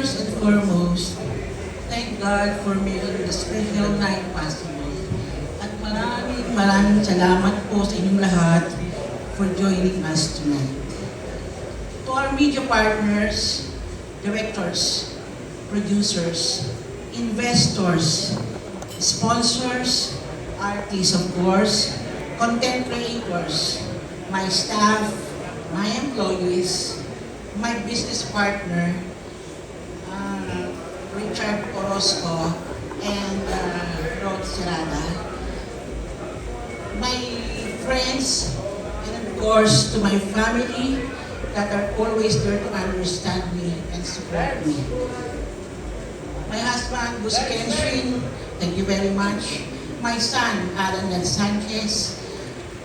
First and foremost, thank God for making the special night possible. At maraming salamat po sa inyong lahat for joining us tonight. To our media partners, directors, producers, investors, sponsors, artists of course, content creators, my staff, my employees, my business partner, Richard Orozco, and Rod Serrada, my friends, and of course to my family that are always there to understand me and support me. My husband, Gus Kenshin, thank you very much. My son, Alan Sanchez.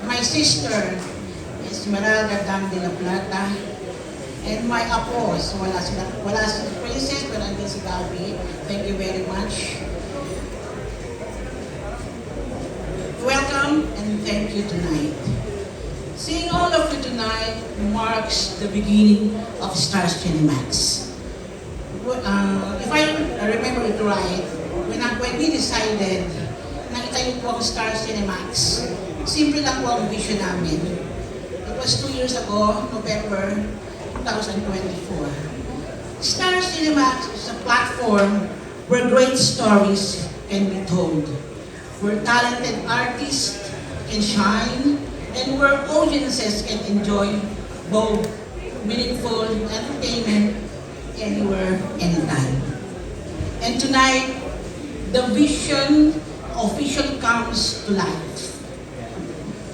My sister, Esmeralda Dam de la Plata. And my apos, wala si Princess, pero andun si Gabi. Thank you very much. Welcome and thank you tonight. Seeing all of you tonight marks the beginning of Stars Cinemax. If I remember it right, when we decided na itayo po ang Stars Cinemax, simple lang po ang vision namin. It was 2 years ago, November 2024. Star Cinemax is a platform where great stories can be told, where talented artists can shine, and where audiences can enjoy both meaningful entertainment anywhere, anytime. And tonight, the vision officially comes to life.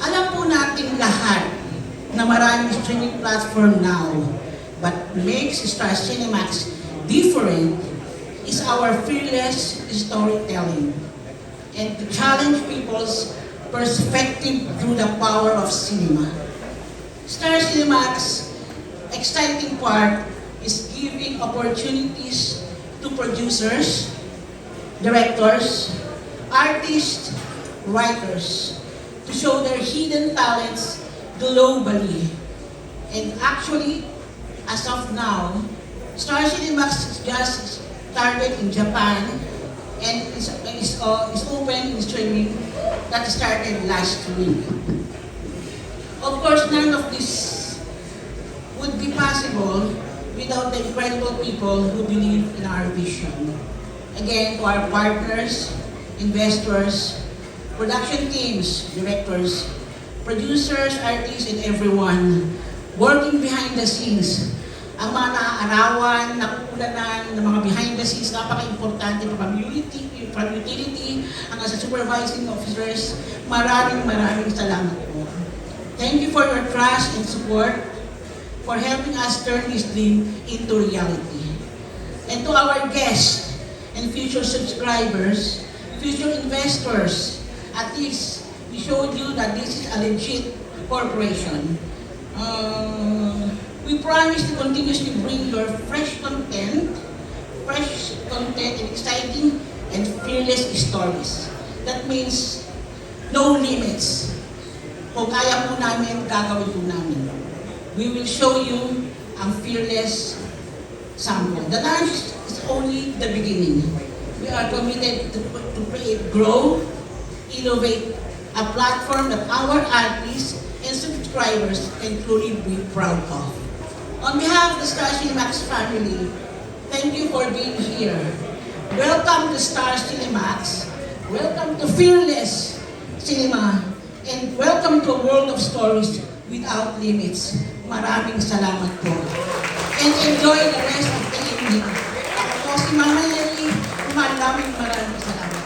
Alam po natin lahat na maraming streaming platform now, but makes Star Cinemax different is our fearless storytelling and to challenge people's perspective through the power of cinema. Star Cinemax exciting part is giving opportunities to producers, directors, artists, writers to show their hidden talents globally. And actually, as of now, Star Cinemax just started in Japan and is open in streaming that started last week. Of course, none of this would be possible without the incredible people who believe in our vision. Again, to our partners, investors, production teams, directors, producers, artists, and everyone working behind the scenes. Ang mga naaarawan, nakukulanan ng mga behind the scenes, napaka-importante from utility, hanggang sa supervising officers, maraming salamat po. Thank you for your trust and support for helping us turn this dream into reality. And to our guests and future subscribers, future investors, at least we showed you that this is a legit corporation. We promise to continuously bring your fresh content and exciting and fearless stories. That means no limits. Kung kaya po namin, gagawin po namin. We will show you ang fearless sample. The launch is only the beginning. We are committed to create, grow, innovate a platform that our artists and subscribers can truly be proud of. On behalf of the Star Cinemax family, thank you for being here. Welcome to Star Cinemax. Welcome to Fearless Cinema. And welcome to a world of stories without limits. Maraming salamat po. And enjoy the rest of the evening. Ako po si Mama Nelly. Maraming salamat.